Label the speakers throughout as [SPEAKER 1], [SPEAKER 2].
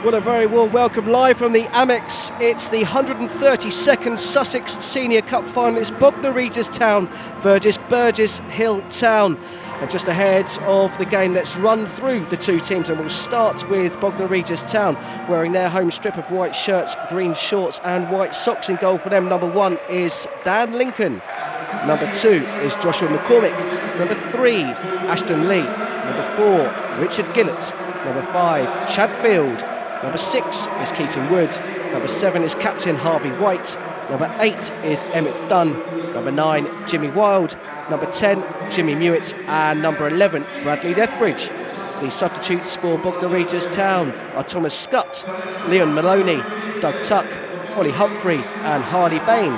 [SPEAKER 1] What a very warm welcome live from the AMEX. It's the 132nd Sussex Senior Cup final. It's Bognor Regis Town versus Burgess Hill Town. And just ahead of the game, let's run through the two teams, and we'll start with Bognor Regis Town, wearing their home strip of white shirts, green shorts and white socks. In goal for them, number 1 is Dan Lincoln. Number 2 is Joshua McCormick. Number 3, Ashton Lee. Number 4, Richard Gillett. Number 5, Chad Field. Number 6 is Keaton Wood. Number 7 is Captain Harvey White. Number 8 is Emmett Dunn. Number 9, Jimmy Wild. Number 10, Jimmy Mewett. And number 11, Bradley Lethbridge. The substitutes for Bognor Regis Town are Thomas Scott, Leon Maloney, Doug Tuck, Ollie Humphrey and Harley Bain.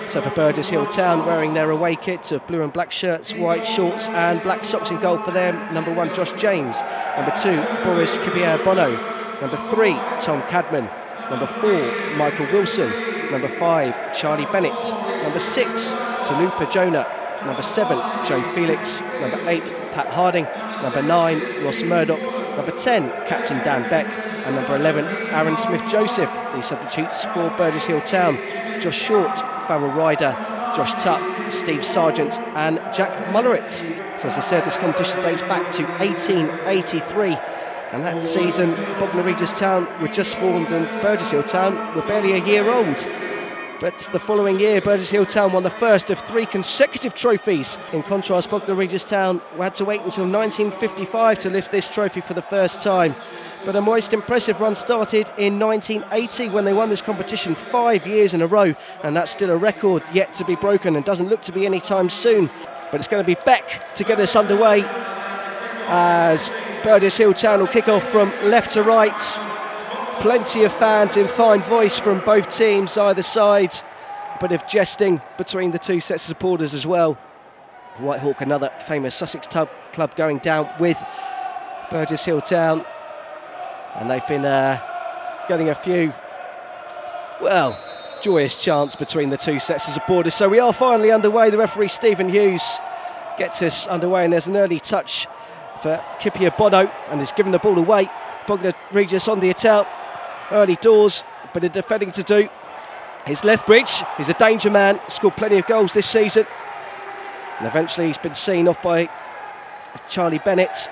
[SPEAKER 1] So for Burgess Hill Town, wearing their away kit of blue and black shirts, white shorts and black socks. In goal for them, number 1, Josh James. Number 2, Boris Kibier-Bono. Number 3, Tom Cadman. Number 4, Michael Wilson. Number 5, Charlie Bennett. Number 6, Talupa Jonah. Number 7, Joe Felix. Number 8, Pat Harding. Number 9, Ross Murdoch. Number 10, Captain Dan Beck. And number 11, Aaron Smith-Joseph. The substitutes for Burgess Hill Town: Josh Short, Farrell Ryder, Josh Tuck, Steve Sargent and Jack Mullerett. So as I said, this competition dates back to 1883. And that season, Bognor Regis Town were just formed and Burgess Hill Town were barely a year old. But the following year, Burgess Hill Town won the first of 3 consecutive trophies. In contrast, Bognor Regis Town had to wait until 1955 to lift this trophy for the first time. But a most impressive run started in 1980 when they won this competition 5 years in a row. And that's still a record yet to be broken and doesn't look to be any time soon. But it's going to be Beck to get us underway, as Burgess Hill Town will kick off from left to right. Plenty of fans in fine voice from both teams either side. A bit of jesting between the two sets of supporters as well. White Hawk, another famous Sussex club, going down with Burgess Hill Town. And they've been getting a few, well, joyous chants between the two sets of supporters. So we are finally underway. The referee, Stephen Hughes, gets us underway, and there's an early touch for Kibier-Bono, and has given the ball away. Bognor Regis on the attack, early doors, but a defending to do. Here's Lethbridge, he's a danger man, scored plenty of goals this season. And eventually he's been seen off by Charlie Bennett.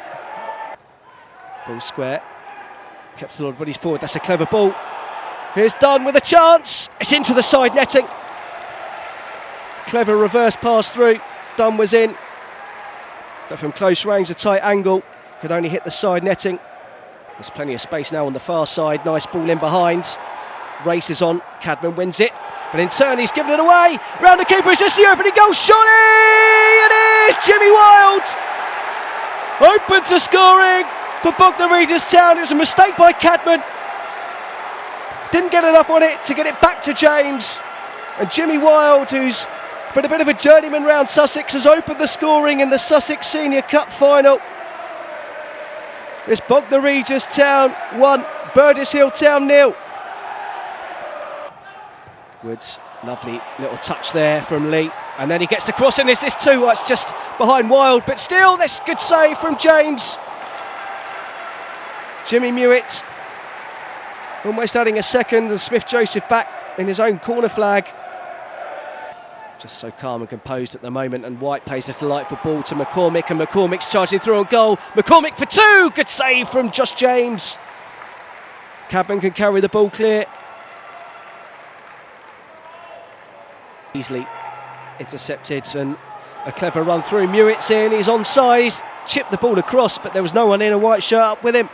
[SPEAKER 1] Ball square, kept a lot of bodies forward, that's a clever ball. Here's Dunn with a chance, it's into the side netting. Clever reverse pass through, Dunn was in. But from close range, a tight angle, could only hit the side netting. There's plenty of space now on the far side. Nice ball in behind. Race is on. Cadman wins it, but in turn he's given it away. Round the keeper, it's just the opening goal. Surely it is Jimmy Wild. Opens the scoring for Bognor Regis Town. It was a mistake by Cadman. Didn't get enough on it to get it back to James. And Jimmy Wild, who's been a bit of a journeyman round Sussex, has opened the scoring in the Sussex Senior Cup final. It's Bognor Regis Town 1, Burgess Hill Town 0. Woods, lovely little touch there from Lee, and then he gets the cross, and this 2, it's just behind Wild, but still this good save from James. Jimmy Mewett almost adding a second, and Smith-Joseph back in his own corner flag. Just so calm and composed at the moment, and White plays a delightful ball to McCormick, and McCormick's charging through on goal. McCormick for 2, good save from Josh James. Cadman can carry the ball clear. Easily intercepted, and a clever run through. Mewett's in, he's onside, he's chipped the ball across, but there was no one in a white shirt up with him.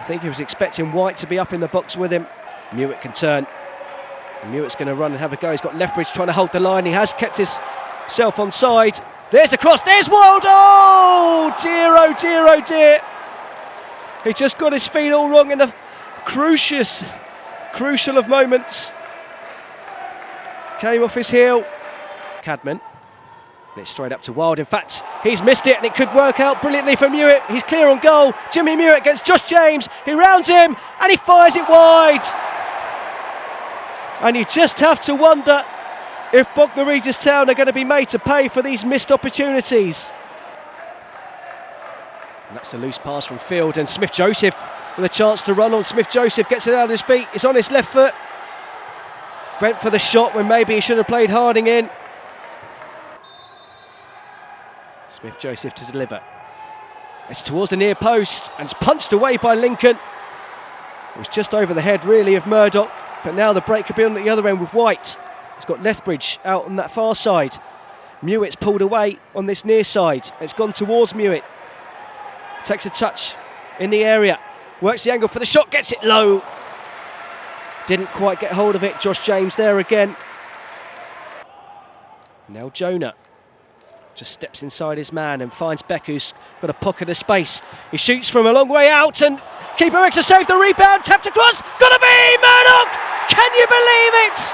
[SPEAKER 1] I think he was expecting White to be up in the box with him. Mewett can turn. Mewett's going to run and have a go. He's got Lethbridge trying to hold the line. He has kept himself onside. There's the cross. There's Wild. Oh dear, oh dear, oh dear. He just got his feet all wrong in the crucial of moments. Came off his heel. Cadman. And it's straight up to Wild. In fact, he's missed it, and it could work out brilliantly for Mewett. He's clear on goal. Jimmy Mewett against Josh James. He rounds him and he fires it wide. And you just have to wonder if Bognor Regis Town are going to be made to pay for these missed opportunities. And that's a loose pass from Field, and Smith-Joseph with a chance to run on. Smith-Joseph gets it out of his feet, it's on his left foot. Went for the shot when maybe he should have played Harding in. Smith-Joseph to deliver. It's towards the near post, and it's punched away by Lincoln. It was just over the head really of Murdoch, but now the break could be on the other end with White. He's got Lethbridge out on that far side. Mewitt's pulled away on this near side. It's gone towards Mewitt. Takes a touch in the area. Works the angle for the shot, gets it low. Didn't quite get hold of it. Josh James there again. Now Jonah just steps inside his man and finds Beck, who's got a pocket of space. He shoots from a long way out, and keeper makes a save. The rebound, tapped across. Gotta be Murdoch! Can you believe it?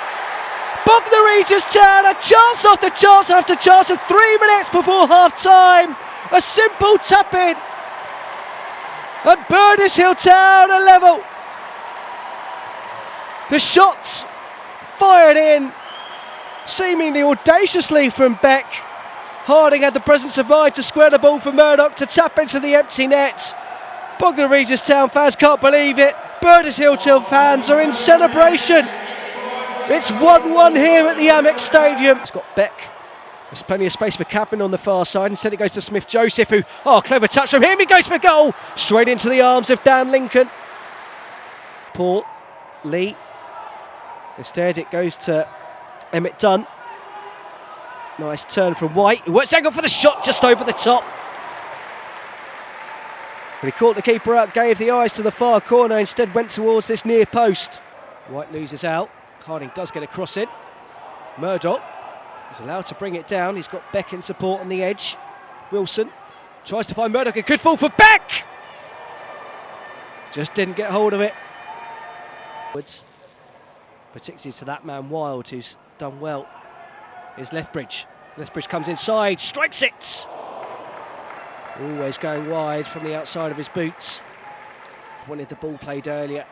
[SPEAKER 1] Bognor Regis Town, a chance after chance after chance, and 3 minutes before half time. A simple tap in. And Burgess Hill Town are level. The shots fired in, seemingly audaciously from Beck. Harding had the presence of mind to square the ball for Murdoch to tap into the empty net. Bognor Regis Town fans can't believe it. Burgess Hill Town fans are in celebration. It's 1-1 here at the AMEX Stadium. It's got Beck. There's plenty of space for Capin on the far side. Instead it goes to Smith-Joseph, who, clever touch from him. He goes for goal. Straight into the arms of Dan Lincoln. Paul Lee. Instead it goes to Emmett Dunn. Nice turn from White, who works angle for the shot just over the top. But he caught the keeper out, gave the eyes to the far corner, instead went towards this near post. White loses out. Harding does get a cross in. Murdoch is allowed to bring it down. He's got Beck in support on the edge. Wilson tries to find Murdoch. A good fall for Beck! Just didn't get hold of it. Particularly to that man Wild, who's done well, is Lethbridge. Lethbridge comes inside, strikes it! Always going wide from the outside of his boots. Wanted the ball played earlier.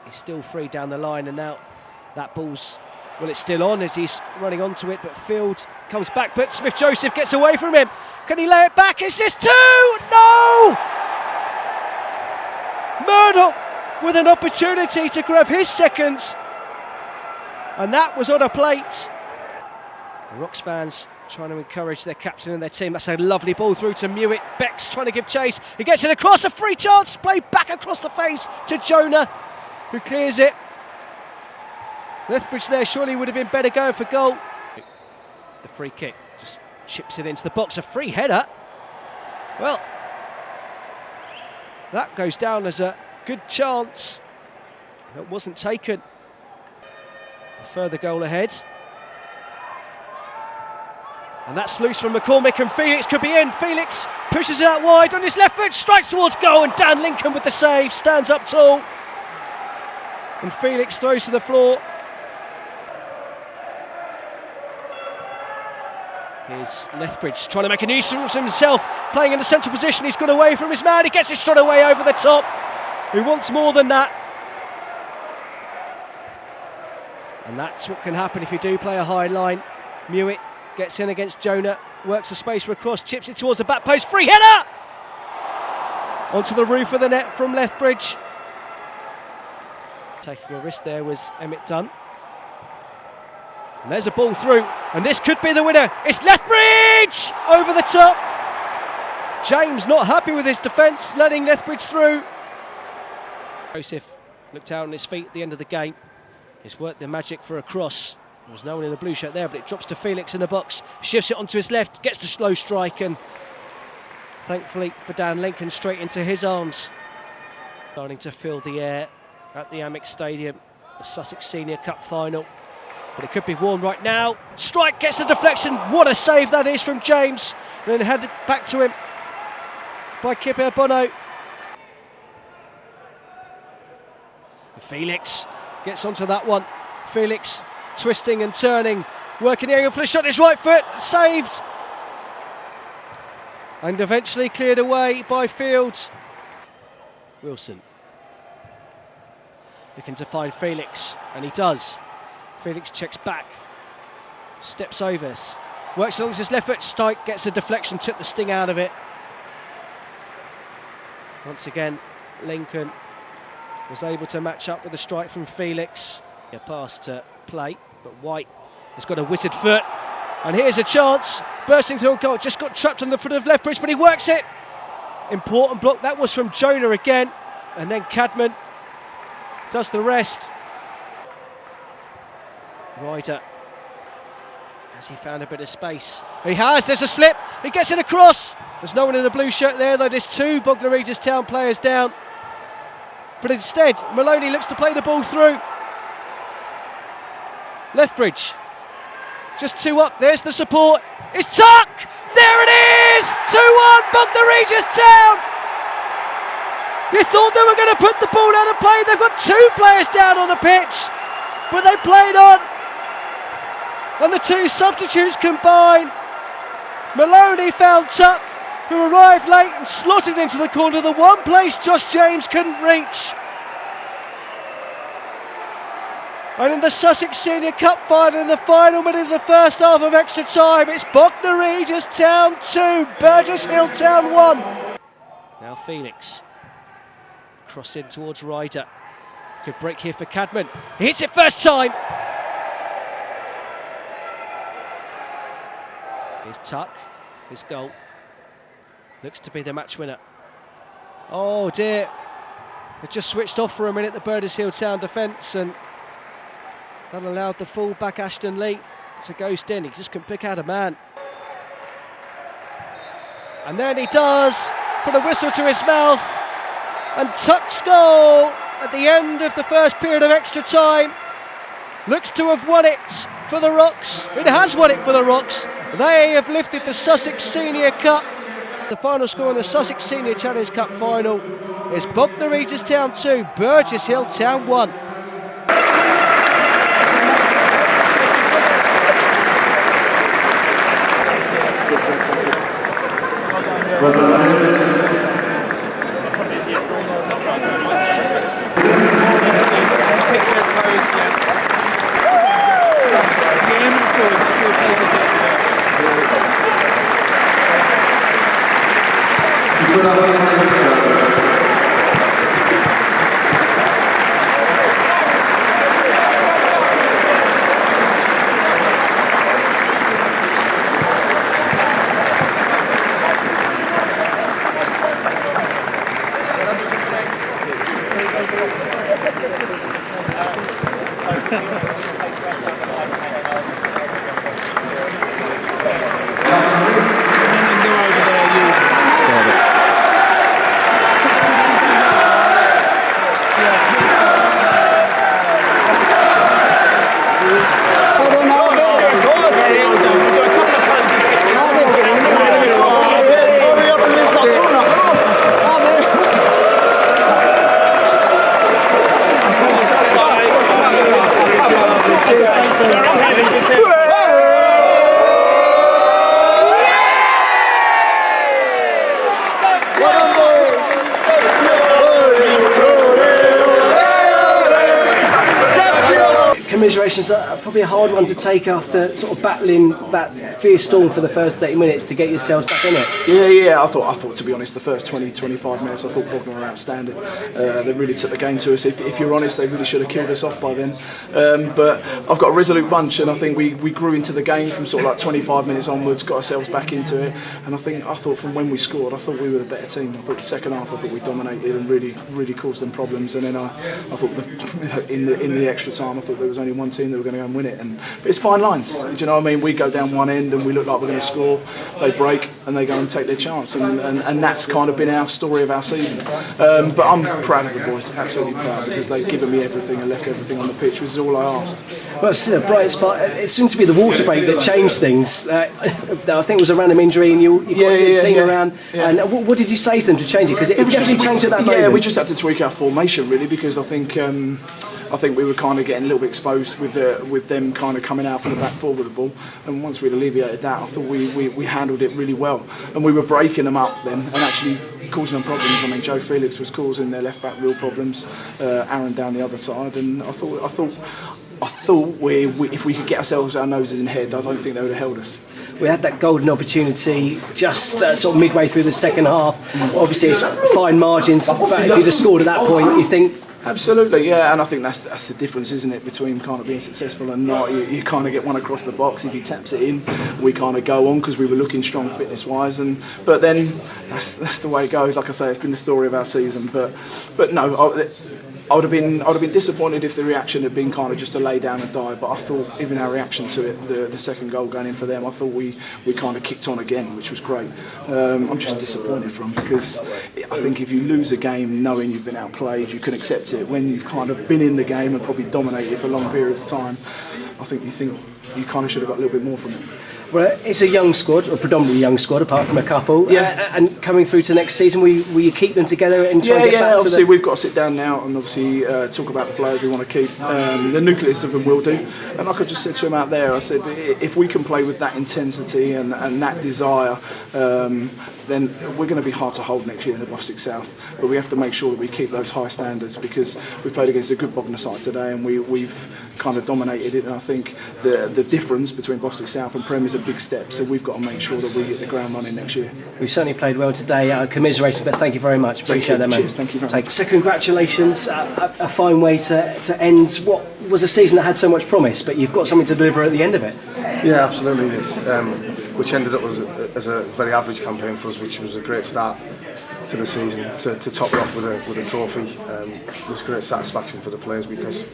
[SPEAKER 1] He's still free down the line, and now that ball's, well, it's still on as he's running onto it, but Field comes back, but Smith-Joseph gets away from him. Can he lay it back? Is this 2? No! Murdoch with an opportunity to grab his second, and that was on a plate. The Rocks fans trying to encourage their captain and their team. That's a lovely ball through to Mewitt. Beck's trying to give chase. He gets it across, a free chance, played back across the face to Jonah, who clears it. Lethbridge there surely would have been better going for goal. The free kick just chips it into the box. A free header. Well, that goes down as a good chance. That wasn't taken. A further goal ahead. And that's loose from McCormick, and Felix could be in. Felix pushes it out wide on his left foot, strikes towards goal, and Dan Lincoln with the save, stands up tall. And Felix throws to the floor. Here's Lethbridge trying to make a nuisance of himself, playing in the central position. He's got away from his man, he gets it straight away over the top. He wants more than that. And that's what can happen if you do play a high line. Mewitt gets in against Jonah, works the space for a cross, chips it towards the back post, free header! Onto the roof of the net from Lethbridge. Taking a risk there was Emmett Dunn. And there's a ball through, and this could be the winner. It's Lethbridge! Over the top. James not happy with his defence, letting Lethbridge through. Joseph looked out on his feet at the end of the game. He's worked the magic for a cross. There was no one in the blue shirt there, but it drops to Felix in the box. Shifts it onto his left, gets the slow strike, and thankfully for Dan Lincoln, straight into his arms. Starting to fill the air at the AMEX Stadium, the Sussex Senior Cup final. But it could be warm right now. Strike gets the deflection. What a save that is from James. And then headed back to him by Kipper Bono. Felix gets onto that one. Felix twisting and turning, working the angle for the shot. His right foot saved, and eventually cleared away by Field. Wilson looking to find Felix, and he does. Felix checks back, steps over, works along his left foot strike, gets the deflection, took the sting out of it. Once again, Lincoln was able to match up with a strike from Felix. A pass to play, but White has got a witted foot. And here's a chance, bursting through a goal, just got trapped on the foot of left bridge, but he works it. Important block, that was from Jonah again. And then Cadman does the rest. Ryder, has he found a bit of space? He has, there's a slip, he gets it across. There's no one in the blue shirt there, though there's two Bognor Regis Town players down. But instead, Maloney looks to play the ball through. Lethbridge, just two up, there's the support. It's Tuck! There it is! 2-1 Bognor Regis Town! You thought they were going to put the ball out of play. They've got two players down on the pitch, but they played on. And the two substitutes combine. Maloney found Tuck, who arrived late and slotted into the corner, the one place Josh James couldn't reach. And in the Sussex Senior Cup final, in the final minute of the first half of extra time, it's Bognor Regis Town 2, Burgess Hill Town 1. Now Felix, cross in towards Ryder. Good break here for Cadman. He hits it first time. Here's Tuck, his goal. Looks to be the match winner. Oh dear. They just switched off for a minute, the Burgess Hill Town defence, and that allowed the full-back Ashton Lee to ghost in. He just couldn't pick out a man. And then he does put a whistle to his mouth. And Tuck's goal at the end of the first period of extra time looks to have won it for the Rocks. It has won it for the Rocks. They have lifted the Sussex Senior Cup. The final score in the Sussex Senior Challenge Cup final is Bognor Regis Town 2, Burgess Hill Town 1. Commiserations are probably a hard one to take after sort of battling that fierce storm for the first 30 minutes to get yourselves back in it.
[SPEAKER 2] Yeah. I thought to be honest, the first 20-25 minutes, I thought Bognor were outstanding. They really took the game to us. If you're honest, they really should have killed us off by then. But I've got a resolute bunch, and I think we grew into the game from sort of like 25 minutes onwards, got ourselves back into it. And I thought from when we scored, I thought we were the better team. I thought the second half, I thought we dominated and really caused them problems. And then I thought in the extra time, I thought there was only one team that were going to go and win it. But it's fine lines. Do you know what I mean? We go down one end and we look like we're going to score. They break and they go and take their chance. And that's kind of been our story of our season. But I'm proud of the boys, absolutely proud, because they've given me everything and left everything on the pitch, which is all I asked.
[SPEAKER 1] Well, it's a bright spot. It seemed to be the water break that changed things. I think it was a random injury and you got your team around. Yeah. And what did you say to them to change it? Because it definitely changed at that moment.
[SPEAKER 2] Yeah, we just had to tweak our formation really, because I think we were kind of getting a little bit exposed with them kind of coming out from the back four with the ball, and once we'd alleviated that, I thought we handled it really well, and we were breaking them up then and actually causing them problems. I mean, Joe Felix was causing their left back real problems, Aaron down the other side, and I thought if we could get ourselves our noses in head, I don't think they would have held us.
[SPEAKER 1] We had that golden opportunity just sort of midway through the second half. Obviously, it's fine margins, but if you'd have scored at that point, you think.
[SPEAKER 2] Absolutely, yeah, and I think that's the difference, isn't it, between kind of being successful and not. You kind of get one across the box. If he taps it in, we kind of go on because we were looking strong fitness-wise. But then that's the way it goes. Like I say, it's been the story of our season. But no, I would have been disappointed if the reaction had been kind of just to lay down and die. But I thought even our reaction to it, the second goal going in for them, I thought we kind of kicked on again, which was great. I'm just disappointed from because I think if you lose a game knowing you've been outplayed, you can accept it. When you've kind of been in the game and probably dominated for long periods of time, I think you kind of should have got a little bit more from it.
[SPEAKER 1] Well, it's a young squad, a predominantly young squad, apart from a couple.
[SPEAKER 2] Yeah.
[SPEAKER 1] And coming through to next season, will you keep them together and try and get back
[SPEAKER 2] obviously
[SPEAKER 1] to the...
[SPEAKER 2] we've got to sit down now and obviously talk about the players we want to keep. The nucleus of them will do. And like I just said to him out there, I said, if we can play with that intensity and that desire, then we're going to be hard to hold next year in the Bostic South. But we have to make sure that we keep those high standards because we played against a good Bognor side today and we've kind of dominated it. And I think the difference between Bostic South and Prem is a big step. So we've got to make sure that we hit the ground running next year.
[SPEAKER 1] We certainly played well today. Commiserations, but thank you very much. Appreciate that, man.
[SPEAKER 2] Cheers, thank you very much.
[SPEAKER 1] So congratulations. A fine way to end what was a season that had so much promise, but you've got something to deliver at the end of it.
[SPEAKER 3] Yeah, absolutely. It's, which ended up as a very average campaign for us, which was a great start to the season. To top it off with a trophy was great satisfaction for the players because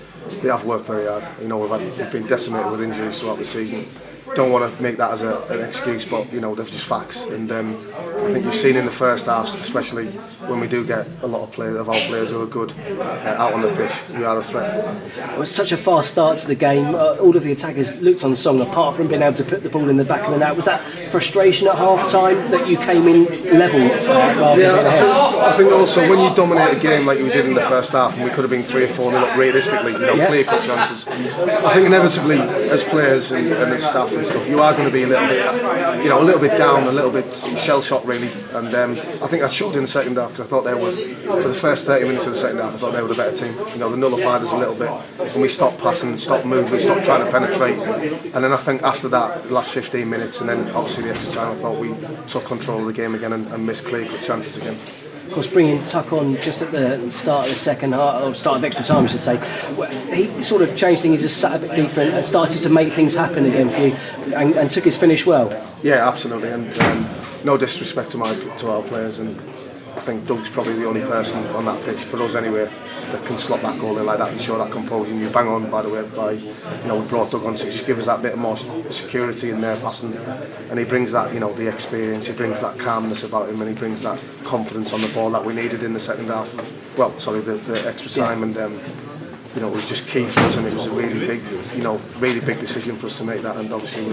[SPEAKER 3] they have worked very hard. You know, we've been decimated with injuries throughout the season. Don't want to make that as an excuse, but you know they're just facts. And I think you've seen in the first half, especially when we do get a lot of our players who are good out on the pitch, we are a threat.
[SPEAKER 1] It was such a fast start to the game. All of the attackers looked on song, apart from being able to put the ball in the back of the net. Was that frustration at half time that you came in level rather than ahead?
[SPEAKER 3] I think also when you dominate a game like we did in the first half, and we could have been 3 or 4 nil up realistically, clear-cut chances. I think inevitably as players and as staff and stuff, you are going to be a little bit down, a little bit shell-shocked really. And I think that showed in the second half because I thought they were, for the first 30 minutes of the second half, I thought they were the better team. You know, they nullified us a little bit, and we stopped passing, stopped moving, stopped trying to penetrate. And then I think after that, the last 15 minutes, and then obviously the extra time, I thought we took control of the game again and missed clear-cut chances again.
[SPEAKER 1] Of course, bringing Tuck on just at the start of the second half, or start of extra time, I should say, he sort of changed things. He just sat a bit deeper and started to make things happen again for you, and took his finish well.
[SPEAKER 3] Yeah, absolutely, and no disrespect to our players, and I think Doug's probably the only person on that pitch for us anyway that can slot that goal in like that and show that composure. And you bang on, by the way, we brought Doug on to just give us that bit more security in there passing, and he brings that, the experience, he brings that calmness about him, and he brings that confidence on the ball that we needed in the second half. Well, sorry, the extra time, and it was just key for us, and it was a really big decision for us to make that, and obviously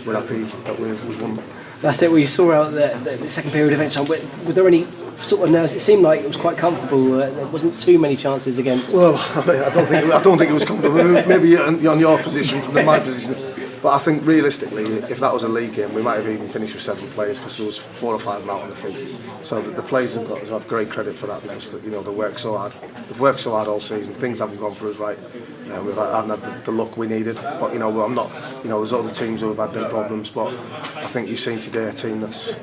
[SPEAKER 3] we're happy that we've won.
[SPEAKER 1] That's it. Well, you saw out the second period of extra time. Were there any sort of nerves? It seemed like it was quite comfortable. There wasn't too many chances against.
[SPEAKER 3] Well, I don't think it was comfortable. Maybe on your position, from my position. But I think realistically, if that was a league game, we might have even finished with 7 players because there was 4 or 5 out on the field. So the players have got to have great credit for that because they work so hard. They've worked so hard all season. Things haven't gone for us right. We haven't had the luck we needed. But I'm not. There's other teams who have had their problems. But I think you've seen today a team that's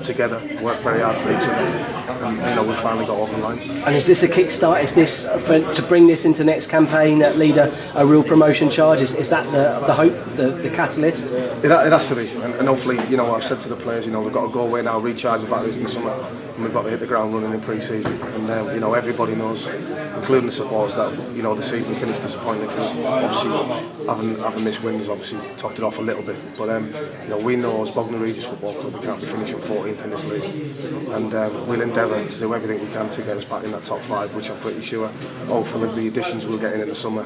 [SPEAKER 3] together, worked very hard for each other, and we finally got over the line. And
[SPEAKER 1] is this a kickstart? Is this to bring this into next campaign, lead a real promotion charge? Is that the hope? The catalyst?
[SPEAKER 3] It has to be, and hopefully, I've said to the players, we've got to go away now, recharge the batteries in the summer, and we've got to hit the ground running in pre-season. And everybody knows, including the supporters, that the season finished disappointing for us. Obviously, having this win has obviously topped it off a little bit, but we know as Bognor Regis Football Club, we can't be finishing 14th in this league, and we'll endeavour to do everything we can to get us back in that top 5, which I'm pretty sure, hopefully, the additions we'll get in the summer,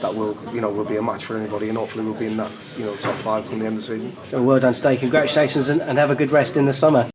[SPEAKER 3] that will be a match for anybody, and hopefully we'll be in that top 5 come the end of the season.
[SPEAKER 1] Well done today. Congratulations, and have a good rest in the summer.